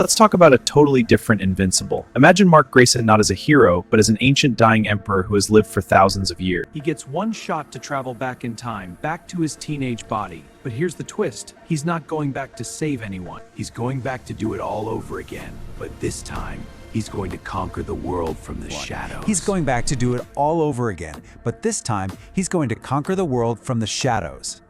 Let's talk about a totally different Invincible. Imagine Mark Grayson not as a hero, but as an ancient dying emperor who has lived for thousands of years. He gets one shot to travel back in time, back to his teenage body. But here's the twist. He's not going back to save anyone. He's going back to do it all over again. But this time, he's going to conquer the world from the shadows. He's going back to do it all over again, but this time, he's going to conquer the world from the shadows.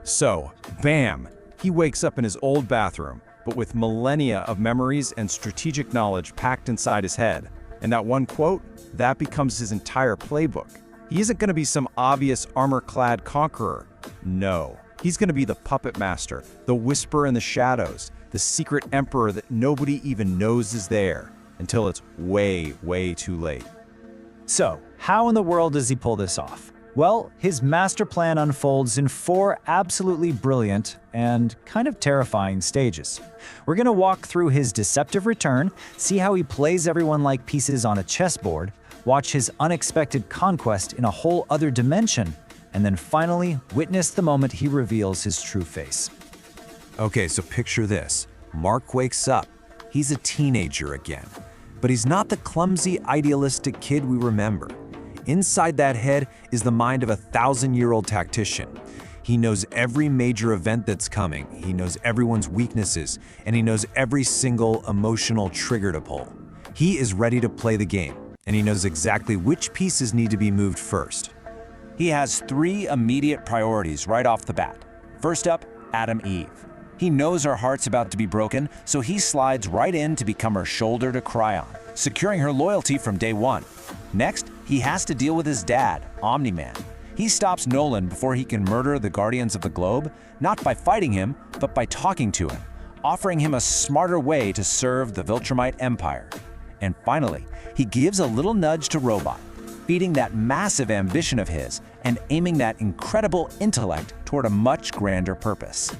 So, bam! He wakes up in his old bathroom, but with millennia of memories and strategic knowledge packed inside his head. And that one quote, that becomes his entire playbook. He isn't going to be some obvious armor-clad conqueror. No, he's going to be the puppet master, the whisperer in the shadows, the secret emperor that nobody even knows is there, until it's way, way too late. So, how in the world does he pull this off? Well, his master plan unfolds in 4 absolutely brilliant and kind of terrifying stages. We're going to walk through his Deceptive Return, see how he plays everyone like pieces on a chessboard, watch his unexpected conquest in a whole other dimension, and then finally witness the moment he reveals his true face. Okay, so picture this. Mark wakes up. He's a teenager again. But he's not the clumsy, idealistic kid we remember. Inside that head is the mind of a 1,000-year-old tactician. He knows every major event that's coming, he knows everyone's weaknesses, and he knows every single emotional trigger to pull. He is ready to play the game, and he knows exactly which pieces need to be moved first. He has 3 immediate priorities right off the bat. First up, Adam Eve. He knows her heart's about to be broken, so he slides right in to become her shoulder to cry on, securing her loyalty from day one. Next, he has to deal with his dad, Omni-Man. He stops Nolan before he can murder the Guardians of the Globe, not by fighting him, but by talking to him, offering him a smarter way to serve the Viltrumite Empire. And finally, he gives a little nudge to Robot, feeding that massive ambition of his and aiming that incredible intellect toward a much grander purpose.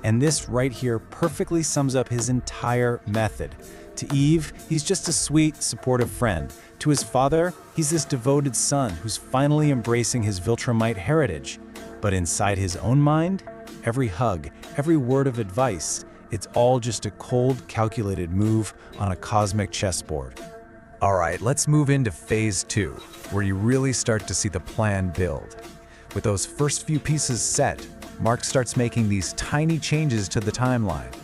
And this right here perfectly sums up his entire method. To Eve, he's just a sweet, supportive friend. To his father, he's this devoted son who's finally embracing his Viltrumite heritage. But inside his own mind, every hug, every word of advice, it's all just a cold, calculated move on a cosmic chessboard. All right, let's move into phase 2, where you really start to see the plan build. With those first few pieces set, Mark starts making these tiny changes to the timeline.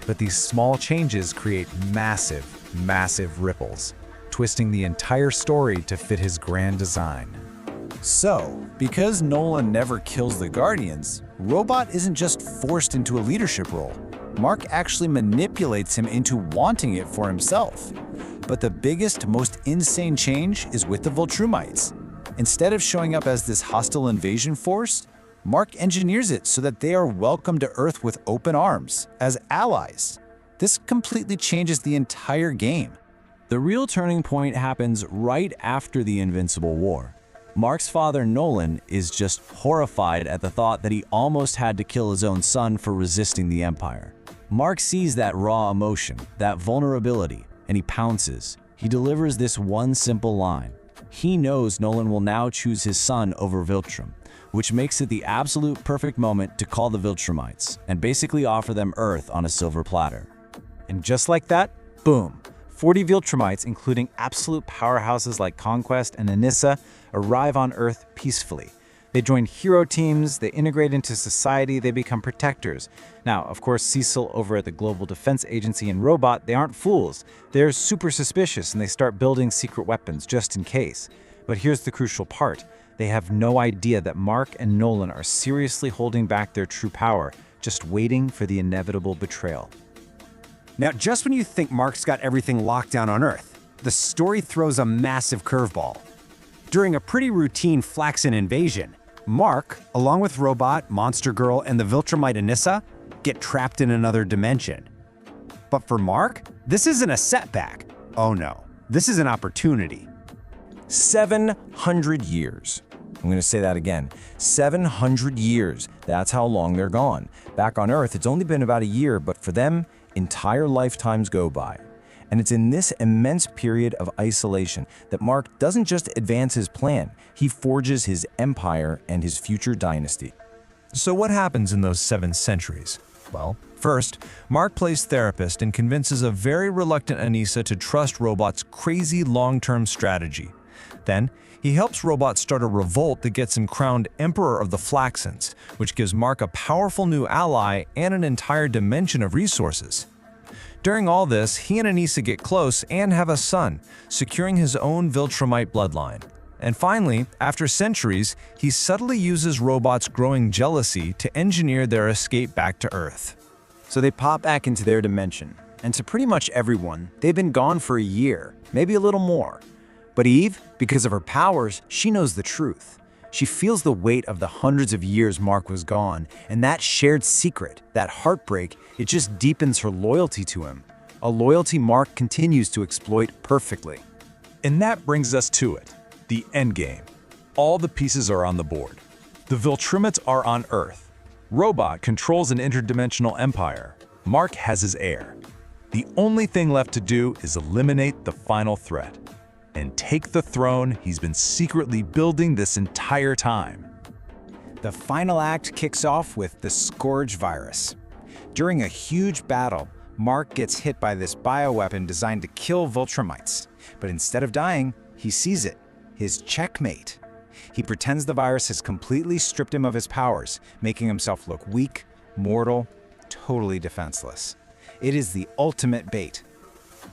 But these small changes create massive, massive ripples, twisting the entire story to fit his grand design. So, because Nolan never kills the Guardians, Robot isn't just forced into a leadership role. Mark actually manipulates him into wanting it for himself. But the biggest, most insane change is with the Viltrumites. Instead of showing up as this hostile invasion force, Mark engineers it so that they are welcomed to Earth with open arms, as allies. This completely changes the entire game. The real turning point happens right after the Invincible War. Mark's father, Nolan, is just horrified at the thought that he almost had to kill his own son for resisting the Empire. Mark sees that raw emotion, that vulnerability, and he pounces. He delivers this one simple line. He knows Nolan will now choose his son over Viltrum, which makes it the absolute perfect moment to call the Viltrumites and basically offer them Earth on a silver platter. And just like that, boom, 40 Viltrumites, including absolute powerhouses like Conquest and Anissa, arrive on Earth peacefully. They join hero teams, they integrate into society, they become protectors. Now, of course, Cecil over at the Global Defense Agency and Robot, they aren't fools. They're super suspicious and they start building secret weapons just in case. But here's the crucial part. They have no idea that Mark and Nolan are seriously holding back their true power, just waiting for the inevitable betrayal. Now, just when you think Mark's got everything locked down on Earth, the story throws a massive curveball. During a pretty routine Flaxan invasion, Mark, along with Robot, Monster Girl, and the Viltrumite Anissa, get trapped in another dimension. But for Mark, this isn't a setback. Oh no, this is an opportunity. 700 years. I'm going to say that again. 700 years. That's how long they're gone. Back on Earth, it's only been about a year, but for them, entire lifetimes go by. And it's in this immense period of isolation that Mark doesn't just advance his plan, he forges his empire and his future dynasty. So what happens in those 7 centuries? Well, first, Mark plays therapist and convinces a very reluctant Anissa to trust Robot's crazy long-term strategy. Then, he helps Robot start a revolt that gets him crowned Emperor of the Flaxens, which gives Mark a powerful new ally and an entire dimension of resources. During all this, he and Anissa get close and have a son, securing his own Viltrumite bloodline. And finally, after centuries, he subtly uses Robot's growing jealousy to engineer their escape back to Earth. So they pop back into their dimension, and to pretty much everyone, they've been gone for a year, maybe a little more. But Eve, because of her powers, she knows the truth. She feels the weight of the hundreds of years Mark was gone, and that shared secret, that heartbreak, it just deepens her loyalty to him. A loyalty Mark continues to exploit perfectly. And that brings us to it, the endgame. All the pieces are on the board. The Viltrumites are on Earth. Robot controls an interdimensional empire. Mark has his heir. The only thing left to do is eliminate the final threat and take the throne he's been secretly building this entire time. The final act kicks off with the Scourge virus. During a huge battle, Mark gets hit by this bioweapon designed to kill Viltrumites. But instead of dying, he sees it, his checkmate. He pretends the virus has completely stripped him of his powers, making himself look weak, mortal, totally defenseless. It is the ultimate bait.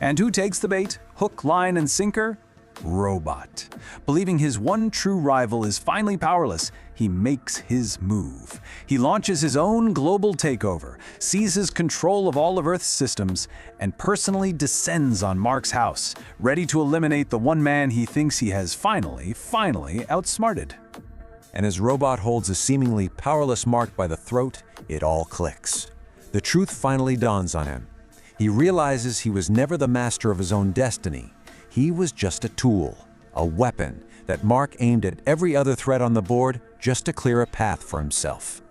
And who takes the bait? Hook, line, and sinker? Robot. Believing his one true rival is finally powerless, he makes his move. He launches his own global takeover, seizes control of all of Earth's systems, and personally descends on Mark's house, ready to eliminate the one man he thinks he has finally outsmarted. And as Robot holds a seemingly powerless Mark by the throat, it all clicks. The truth finally dawns on him. He realizes he was never the master of his own destiny. He was just a tool, a weapon that Mark aimed at every other threat on the board just to clear a path for himself.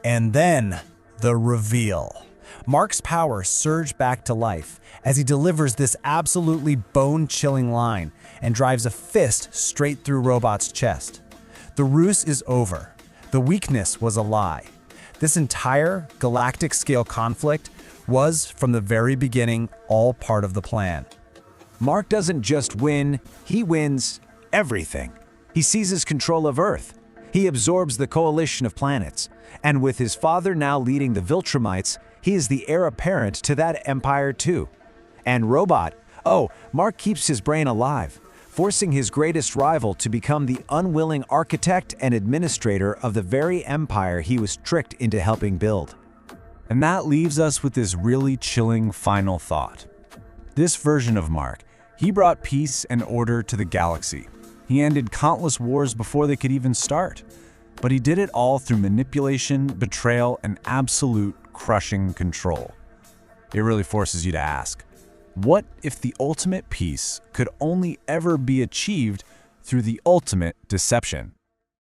And then, the reveal. Mark's powers surge back to life as he delivers this absolutely bone-chilling line and drives a fist straight through Robot's chest. The ruse is over. The weakness was a lie. This entire galactic-scale conflict was, from the very beginning, all part of the plan. Mark doesn't just win, he wins everything. He seizes control of Earth. He absorbs the coalition of planets. And with his father now leading the Viltrumites, he is the heir apparent to that empire too. And Robot, Mark keeps his brain alive, forcing his greatest rival to become the unwilling architect and administrator of the very empire he was tricked into helping build. And that leaves us with this really chilling final thought. This version of Mark, he brought peace and order to the galaxy. He ended countless wars before they could even start. But he did it all through manipulation, betrayal, and absolute crushing control. It really forces you to ask, what if the ultimate peace could only ever be achieved through the ultimate deception?